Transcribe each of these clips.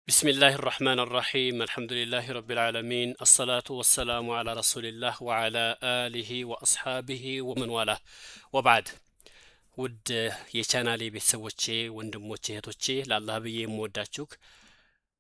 بسم الله الرحمن الرحيم الحمد لله رب العالمين الصلاة والسلام على رسول الله وعلى آله وأصحابه ومن والاه وبعد ውድ የቻናሌ ቤተሰቦቼ ወንድሞቼ እህቶቼ ለአላህ ብዬ የምወዳችሁ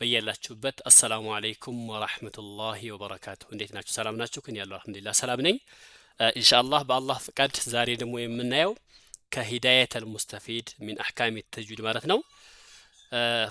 በያላችሁበት አሰላሙ አለይኩም ወራህመቱላሂ ወበረካቱ። እንዴት ናችሁ? ሰላም ናችሁ? ከኔ ያለው አልሐምዱሊላህ ሰላም ነኝ። ኢንሻአላህ በአላህ ፍቃድ ዛሬ ደግሞ የምናየው ከሂዳየተል ሙስተፊድ ሚን አህካሚ ተጅዊድ ማለት ነው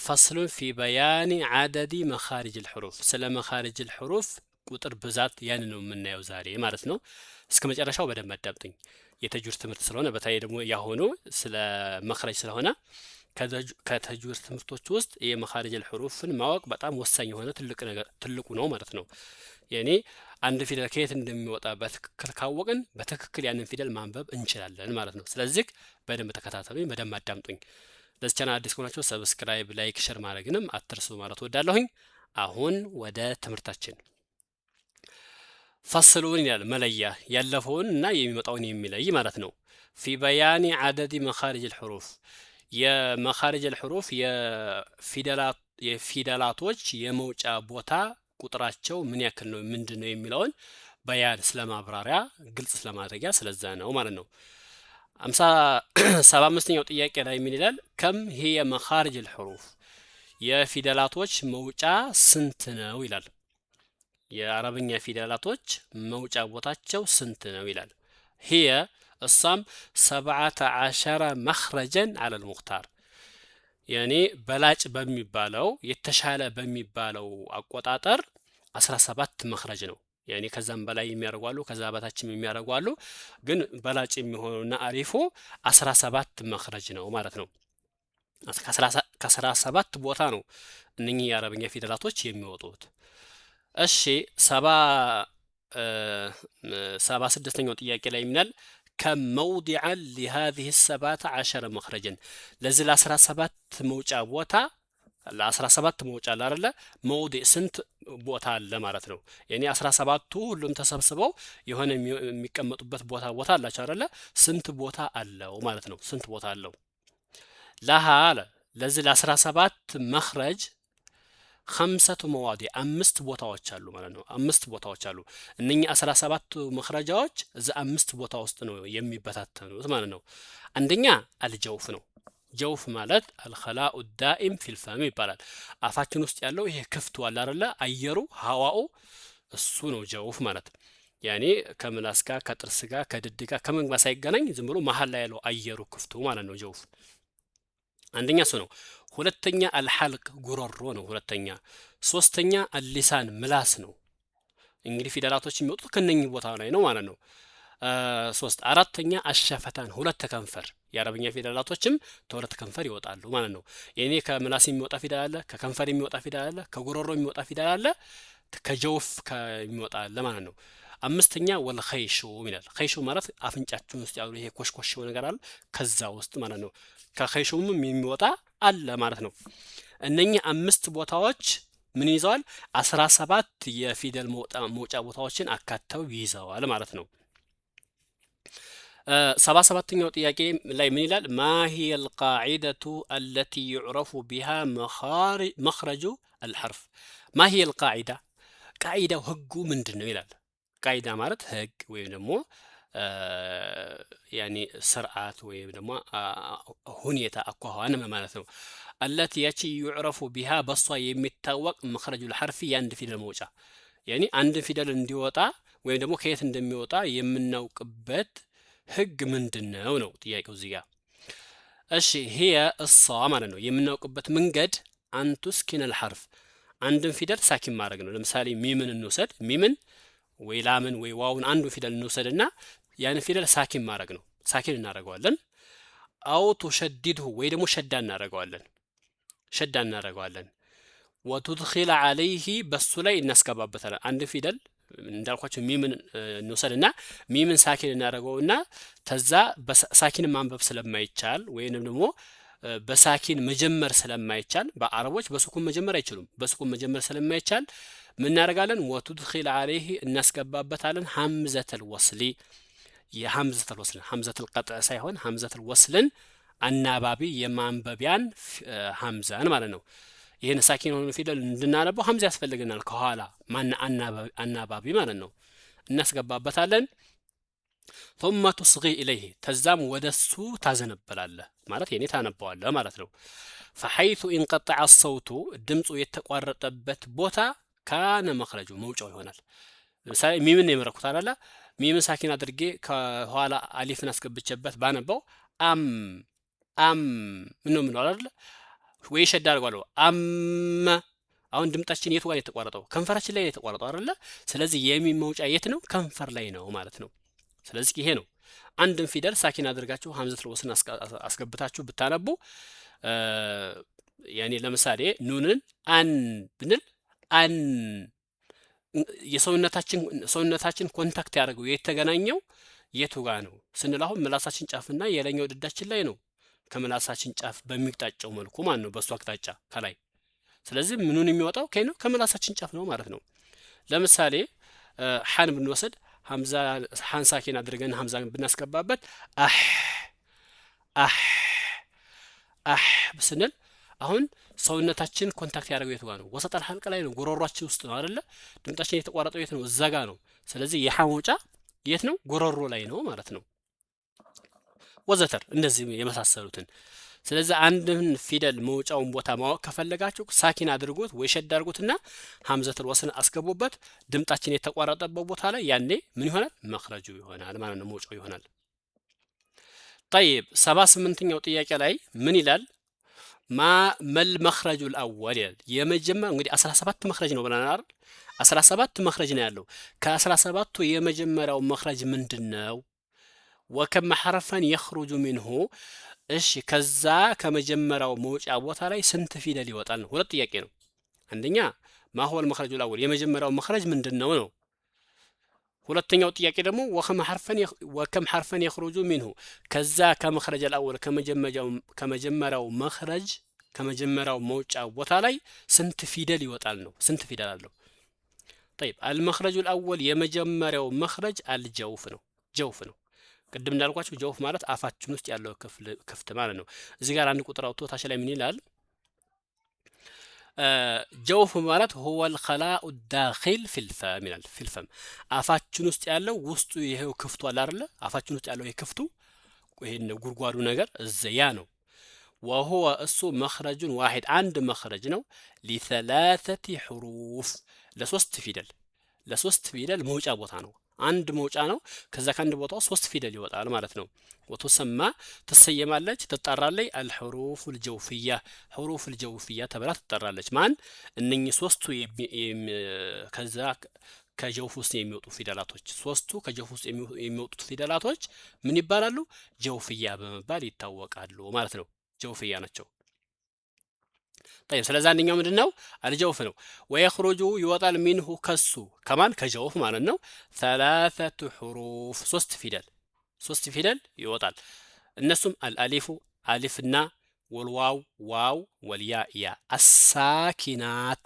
ፈስሉን ፊ በያኒ አደዲ መኻሪጅ ልሑሩፍ ስለ መኻሪጅ ልሑሩፍ ቁጥር ብዛት ያን ነው የምናየው ዛሬ ማለት ነው። እስከ መጨረሻው በደንብ አዳምጡኝ። የተጅዊድ ትምህርት ስለሆነ በተለይ ደግሞ ያሆኑ ስለ መኽረጅ ስለሆነ ከተጅዊድ ትምህርቶች ውስጥ የመኻሪጅ ልሑሩፍን ማወቅ በጣም ወሳኝ የሆነ ትልቁ ነው ማለት ነው። ያኔ አንድ ፊደል ከየት እንደሚወጣ በትክክል ካወቅን በትክክል ያንን ፊደል ማንበብ እንችላለን ማለት ነው። ስለዚህ በደንብ ተከታተሉኝ፣ በደንብ አዳምጡኝ። ለዚህ ቻናል አዲስ ከሆናችሁ ሰብስክራይብ፣ ላይክ፣ ሼር ማድረግንም አትርሱ ማለት ወዳለሁኝ። አሁን ወደ ትምህርታችን ፈስሉን ይላል መለያ ያለፈውን እና የሚመጣውን የሚለይ ማለት ነው። ፊ በያኒ አደዲ መኻሪጅ ልሑሩፍ የመኻሪጅ ልሑሩፍ የፊደላቶች የመውጫ ቦታ ቁጥራቸው ምን ያክል ነው ምንድን ነው የሚለውን በያን ስለማብራሪያ ግልጽ ስለማድረጊያ ስለዛ ነው ማለት ነው። 75ኛው ጥያቄ ላይ ምን ይላል? ከም ሂየ መኻሪጅ ልሑሩፍ የፊደላቶች መውጫ ስንት ነው ይላል። የአረብኛ ፊደላቶች መውጫ ቦታቸው ስንት ነው ይላል። ሂየ እሷም 17 መኽረጀን አለል ሙኽታር ያኔ በላጭ በሚባለው የተሻለ በሚባለው አቆጣጠር 17 መኽረጅ ነው። ያኔ ከዛም በላይ የሚያደርጉ አሉ፣ ከዛ በታችም የሚያደርጉ አሉ። ግን በላጭ የሚሆነውና አሪፉ 17 መኽረጅ ነው ማለት ነው። ከ17 ቦታ ነው እነኚህ የአረብኛ ፊደላቶች የሚወጡት። እሺ 76ኛው ጥያቄ ላይ ይላል ከመውዲዐን ሊሃዚህ 17 መኽረጅን ለዚህ ለ17 መውጫ ቦታ ለ17 መውጫ አለ አይደለ? መውዲዕ ስንት ቦታ አለ ማለት ነው። ያኔ 17ቱ ሁሉም ተሰብስበው የሆነ የሚቀመጡበት ቦታ አላቸው አይደለ? ስንት ቦታ አለው ማለት ነው። ስንት ቦታ አለው? ለሃ አለ ለዚህ ለ17 መኽረጅ 5 መዋዲዕ 5 ቦታዎች አሉ ማለት ነው። 5 ቦታዎች አሉ። እነኚህ 17ቱ መኽረጃዎች እዚህ 5 ቦታ ውስጥ ነው የሚበታተኑት ማለት ነው። አንደኛ አልጀውፍ ነው። ጀውፍ ማለት አልኸላኡ ዳኢም ፊልፈም ይባላል። አፋችን ውስጥ ያለው ይሄ ክፍቱ አለ አይደለ? አየሩ ሀዋኡ እሱ ነው ጀውፍ ማለት። ያኔ ከምላስ ጋር ከጥርስ ጋር ከድድ ጋር ከምን ጋር ሳይገናኝ ዝም ብሎ መሀል ላይ ያለው አየሩ ክፍቱ ማለት ነው ጀውፍ። አንደኛ እሱ ነው። ሁለተኛ አልሐልቅ ጉሮሮ ነው ሁለተኛ። ሶስተኛ አልሊሳን ምላስ ነው። እንግዲህ ፊደላቶች የሚወጡት ከነኚህ ቦታ ላይ ነው ማለት ነው። ሶስት አራተኛ አሸፈታን ሁለት ከንፈር የአረብኛ ፊደላቶችም ተሁለት ከንፈር ይወጣሉ ማለት ነው። የኔ ከምላስ የሚወጣ ፊደል አለ፣ ከከንፈር የሚወጣ ፊደል አለ፣ ከጉሮሮ የሚወጣ ፊደል አለ፣ ከጀውፍ ከሚወጣ አለ ማለት ነው። አምስተኛ ወልኸይሹ ይላል። ኸይሹ ማለት አፍንጫችን ውስጥ ያሉ ይሄ ኮሽኮሽው ነገር አለ ከዛ ውስጥ ማለት ነው። ከኸይሹም የሚወጣ አለ ማለት ነው። እነኚህ 5 ቦታዎች ምን ይዘዋል? 17 የፊደል መውጫ ቦታዎችን አካተው ይዘዋል ማለት ነው። 77ኛው ጥያቄ ላይ ምን ይላል? ማ ሂየ አልቃዒደቱ አለቲ ዩዕረፉ ቢሃ መኽረጁ አልሐርፍ። ማ ሂየ አልቃዒዳ ቃዒዳው ህጉ ምንድን ነው ይላል። ቃዒዳ ማለት ህግ ወይም ደግሞ ያኔ ስርዓት ወይም ደግሞ ሁኔታ አኳኋን ማለት ነው። አለቲ ያቺ ዩዕረፉ ቢሃ በሷ የሚታወቅ መኽረጁ አልሐርፊ የአንድ ፊደል መውጫ ያኔ አንድ ፊደል እንዲወጣ ወይም ደግሞ ከየት እንደሚወጣ የምናውቅበት ህግ ምንድነው ነው ጥያቄው እዚህ ጋር። እሺ ሂየ እሷ ማለት ነው የምናውቅበት መንገድ አንቱስኪን አልሐርፍ አንድን ፊደል ሳኪን ማድረግ ነው። ለምሳሌ ሚምን እንውሰድ። ሚምን ወይ ላምን ወይ ዋውን አንዱ ፊደል እንውሰድና ያን ፊደል ሳኪን ማድረግ ነው። ሳኪን እናደርገዋለን። አው ቱሸዲድሁ ወይ ደግሞ ሸዳ እናደርገዋለን። ወቱድኺለ ዐለይሂ በሱ ላይ እናስገባበታለን። አንድ ፊደል እንዳልኳቸው ሚምን እንውሰድና ሚምን ሳኪን እናደርገውና ተዛ ሳኪን ማንበብ ስለማይቻል ወይንም ደግሞ በሳኪን መጀመር ስለማይቻል በአረቦች በሱኩን መጀመር አይችሉም። በሱኩን መጀመር ስለማይቻል ምን እናደርጋለን? ወቱድኺለ ዐለይሂ እናስገባበታለን ሐምዘተል ወስሊ የሐምዘተል ወስልን ሐምዘተል ቀጥዕ ሳይሆን ሐምዘተል ወስልን አናባቢ የማንበቢያን ሐምዛን ማለት ነው። ይሄን ሳኪን የሆነ ፊደል እንድናነበው ሀምዛ ያስፈልገናል ከኋላ ማን አናባቢ ማለት ነው እናስገባበታለን ثم تصغي إليه ተዛም ወደሱ ታዘነበላለህ ማለት የኔ ታነበዋለህ ማለት ነው فحيث انقطع الصوت ድምፁ የተቋረጠበት ቦታ ካነ መخرጁ መውጫው ይሆናል ለምሳሌ ሚምን ነው የመረኩት አይደለ ሚምን ሳኪን አድርጌ ከኋላ አሊፍን አስገብቼበት ባነበው አም ምን አይደለ ወይ ሸዳ አድርጓለሁ አሁን ድምጣችን የቱ ጋር የተቋረጠው ከንፈራችን ላይ የተቋረጠው አይደለ ስለዚህ የሚም መውጫ የት ነው ከንፈር ላይ ነው ማለት ነው ስለዚህ ይሄ ነው አንድን ፊደል ሳኪን አድርጋችሁ ሀምዘቱል ወስልን አስገብታችሁ ብታነቡ ያኔ ለምሳሌ ኑንን አን ብንል አን የሰውነታችን ኮንታክት ያደርገው የተገናኘው የቱ ጋር ነው ስንል አሁን ምላሳችን ጫፍና የላይኛው ድዳችን ላይ ነው ከምላሳችን ጫፍ በሚጣጫው መልኩ ማለት ነው በሱ አቅጣጫ ከላይ ስለዚህ ምኑን የሚወጣው ከነው ከምላሳችን ጫፍ ነው ማለት ነው ለምሳሌ ሐን ብንወስድ ሀምዛ ሐን ሳኪን አድርገን ሀምዛን ብናስገባበት አህ ስንል አሁን ሰውነታችን ኮንታክት ያደርገው የቱ ጋር ነው ወሰጠል ሐልቅ ላይ ነው ጉሮሮአችን ውስጥ ነው አይደለ ድምጣችን የተቋረጠው የት ነው እዛ ጋር ነው ስለዚህ የሐ መውጫ የት ነው ጉሮሮ ላይ ነው ማለት ነው ወዘተር እንደዚህ የመሳሰሉትን ስለዚህ አንድን ፊደል መውጫውን ቦታ ማወቅ ከፈለጋችሁ ሳኪን አድርጉት ወይ ሸድ አድርጉትና ሀምዘቱል ወስን አስገቡበት ድምጣችን የተቋረጠበት ቦታ ላይ ያኔ ምን ይሆናል መخرጁ ይሆናል ማለት ነው መውጫው ይሆናል طيب 78ኛው ጥያቄ ላይ ምን ይላል መል መخرጁ الأول የመጀመሪያው እንግዲህ 17 መخرጅ ነው ብለናል 17 መخرጅ ነው ያለው ከ17ቱ የመጀመሪያው መخرጅ ምንድነው وكم حرفا يخرج منه እሺ ከዛ ከመጀመሪያው መውጫ ቦታ ላይ ስንት ፊደል ይወጣል ነው ሁለት ጥያቄ ነው አንደኛ ما هو المخرج الأول የመጀመሪያው መخرጅ ምንድነው ነው ሁለተኛው ጥያቄ ደግሞ وكم حرفا يخرج منه ከዛ ከመخرج الأول ከመጀመሪያው መخرጅ ከመጀመሪያው መውጫ ቦታ ላይ ስንት ፊደል ይወጣል ነው ስንት ፊደል አለው طيب المخرج الأول የመጀመሪያው መخرጅ الجوف ነው ጀውፍ ነው ቅድም እንዳልኳችሁ ጀውፍ ማለት አፋችን ውስጥ ያለው ክፍት ማለት ነው እዚህ ጋር አንድ ቁጥር አውጥቶ ታች ላይ ምን ይላል ጀውፍ ማለት هو الخلاء الداخل في الفم ይላል في الفم አፋችን ውስጥ ያለው ውስጡ ይሄው ክፍቱ አለ አይደል አፋችን ውስጥ ያለው የክፍቱ ይሄን ጉርጓዱ ነገር እዚያ ነው وهو እሱ مخرج واحد አንድ መخرጅ ነው لثلاثه حروف ለሶስት ፊደል መውጫ ቦታ ነው አንድ መውጫ ነው ከዛ ከአንድ ቦታው ሶስት ፊደል ይወጣል ማለት ነው ወተሰማ ተሰየማለች ተጣራለች الحروف الجوفيه حروف الجوفيه ተብላ ተጣራለች ማን እነኚህ ሶስቱ ከዛ ከጀውፍ ውስጥ የሚወጡ ፊደላቶች ሶስቱ ከጀውፍ ውስጥ የሚወጡት ፊደላቶች ምን ይባላሉ ጀውፍያ በመባል ይታወቃሉ ማለት ነው ጀውፍያ ናቸው طيب ስለዚህ አንደኛው ምንድነው አልጀውፍ ነው ወይخرج ይወጣል منه ከሱ ከማን ከጀውፍ ማለት ነው ثلاثه حروف ሶስት ፊደል ይወጣል እነሱም አልአሊፉ አሊፍና ወልዋው ዋው ወልያ ያ አሳኪናት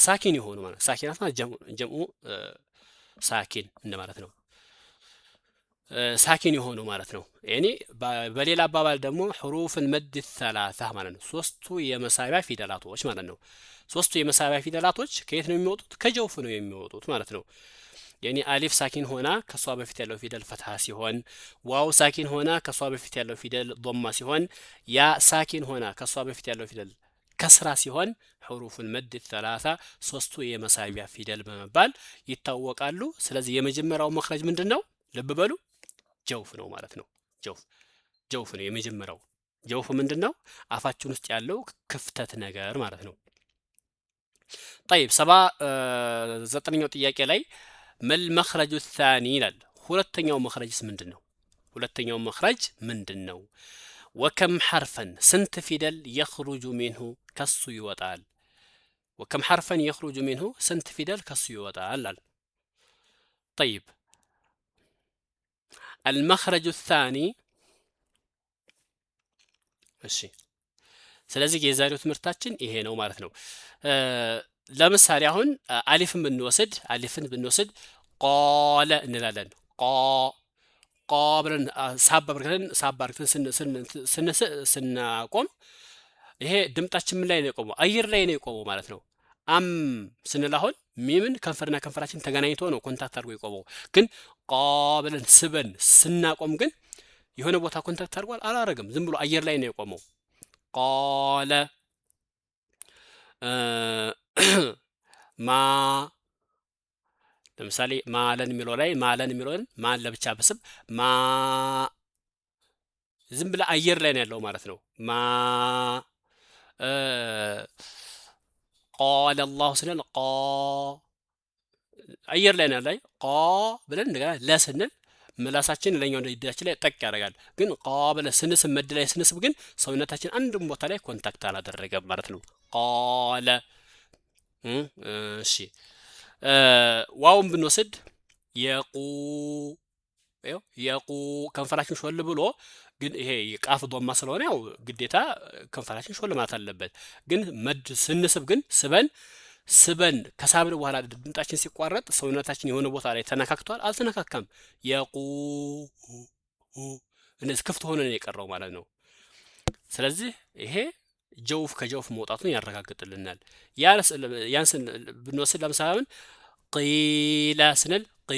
ሳኪን ይሆኑ ማለት ሳኪናት ማለት ጀምኡ ሳኪን እንደማለት ነው ሳኪን የሆኑ ማለት ነው ያኒ በሌላ አባባል ደግሞ حروف المد الثلاثه ማለት ነው ሶስቱ የመሳቢያ ፊደላቶች ማለት ነው ሶስቱ የመሳቢያ ፊደላቶች ከየት ነው የሚወጡት ከጀውፍ ነው የሚወጡት ማለት ነው ያኒ አሊፍ ሳኪን ሆና ከሷ በፊት ያለው ፊደል ፈትሃ ሲሆን ዋው ሳኪን ሆና ከሷ በፊት ያለው ፊደል ضمه ሲሆን ያ ሳኪን ሆና ከሷ በፊት ያለው ፊደል ከስራ ሲሆን حروف المد الثلاثه ሶስቱ የመሳቢያ ፊደል በመባል ይታወቃሉ ስለዚህ የመጀመሪያው መخرጅ ምንድነው ልብ በሉ ጀውፍ ነው ማለት ነው ጀውፍ ነው የመጀመሪያው ጀውፍ ምንድነው አፋችን ውስጥ ያለው ክፍተት ነገር ማለት ነው طيب 79ኛው ጥያቄ ላይ መል መخرج الثاني ይላል ሁለተኛው መخرጅስ ምንድነው ሁለተኛው መخرጅ ምንድነው وكم حرفا ስንት ፊደል يخرج منه ከሱ ይወጣል وكم حرفا يخرج منه ስንት ፊደል ከሱ ይወጣል طيب المخرج الثاني እሺ ስለዚህ የዛሬው ትምህርታችን ይሄ ነው ማለት ነው ለምሳሌ አሁን አሊፍን ብንወስድ ቃለ እንላለን ቃ ብለን ሳብ አድርገን ስናቆም ይሄ ድምጣችን ምን ላይ ነው የቆመው? አየር ላይ ነው የቆመው ማለት ነው። አም ስንል አሁን ሚምን ከንፈርና ከንፈራችን ተገናኝቶ ነው ኮንታክት አድርጎ የቆመው። ግን ቃ ብለን ስበን ስናቆም ግን የሆነ ቦታ ኮንታክት አድርጓል አላረግም። ዝም ብሎ አየር ላይ ነው የቆመው። ቃለ ማ ለምሳሌ ማለን የሚለው ላይ ማለን የሚለውን ማን ለብቻ ብስብ ማ ዝም ብለ አየር ላይ ነው ያለው ማለት ነው። ማ ቃለ አላሁ ስንል ቃ አየር ላይ ነው ያለው። ቃ ብለን እንደገና ለስንል ምላሳችን ለኛው እጃችን ላይ ጠቅ ያደርጋል። ግን ቃ ብለን ስንስብ መድ ላይ ስንስብ ግን ሰውነታችን አንድም ቦታ ላይ ኮንታክት አላደረገም ማለት ነው። ቃለ እሺ ዋውን ብንወስድ የቁ የቁ ከንፈራችን ሾል ብሎ ግን ይሄ ቃፍ ዶማ ስለሆነ ያው ግዴታ ከንፈራችን ሾል ማለት አለበት። ግን መድ ስንስብ ግን ስበን ከሳብን በኋላ ድምጣችን ሲቋረጥ ሰውነታችን የሆነ ቦታ ላይ ተነካክቷል አልተነካካም። የቁ እንደዚህ ክፍት ሆነ ነው የቀረው ማለት ነው። ስለዚህ ይሄ ጀውፍ ከጀውፍ መውጣቱን ያረጋግጥልናል። ያንስን ብንወስድ ለምሳሌ ቂለ ስንል ቂ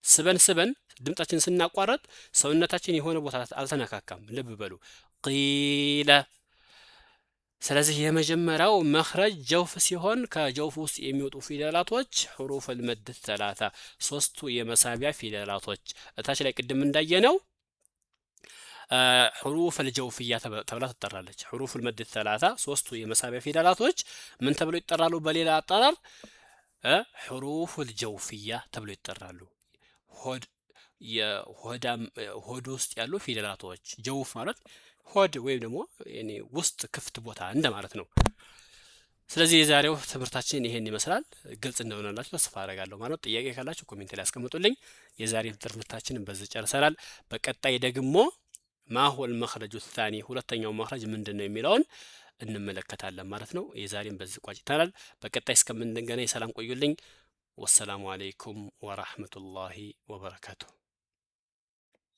ስበን ድምጣችን ስናቋረጥ ሰውነታችን የሆነ ቦታ አልተነካካም። ልብ በሉ ቂለ። ስለዚህ የመጀመሪያው መኽረጅ ጀውፍ ሲሆን ከጀውፍ ውስጥ የሚወጡ ፊደላቶች ሑሩፍ አልመድ ሰላሳ ሶስቱ የመሳቢያ ፊደላቶች እታች ላይ ቅድም እንዳየነው ሑሩፍ አልጀውፍያ ተብላ ትጠራለች። ሑሩፍ አልመድ ሰላሳ ሶስቱ የመሳቢያ ፊደላቶች ምን ተብለው ይጠራሉ? በሌላ አጠራር ሑሩፍ አልጀውፍያ ተብለው ይጠራሉ። ሆድ ውስጥ ያሉ ፊደላቶች ጀውፍ ማለት ሆድ ወይም ደግሞ ውስጥ ክፍት ቦታ እንደማለት ነው። ስለዚህ የዛሬው ትምህርታችን ይሄን ይመስላል። ግልጽ እንደሆነላችሁ ተስፋ አደርጋለሁ ማለት ነው። ጥያቄ ካላችሁ ኮሜንት ላይ አስቀምጡልኝ። የዛሬው ትምህርታችንን በዚህ ጨርሰናል። በቀጣይ ደግሞ ማሁል መኽረጁ ታኒ ሁለተኛው መኽረጅ ምንድን ነው የሚለውን እንመለከታለን ማለት ነው። የዛሬን በዚህ ቋጭተናል። በቀጣይ እስከምንገናኝ ሰላም ቆዩልኝ። ወሰላሙ አለይኩም ወራህመቱላሂ ወበረካቱሁ።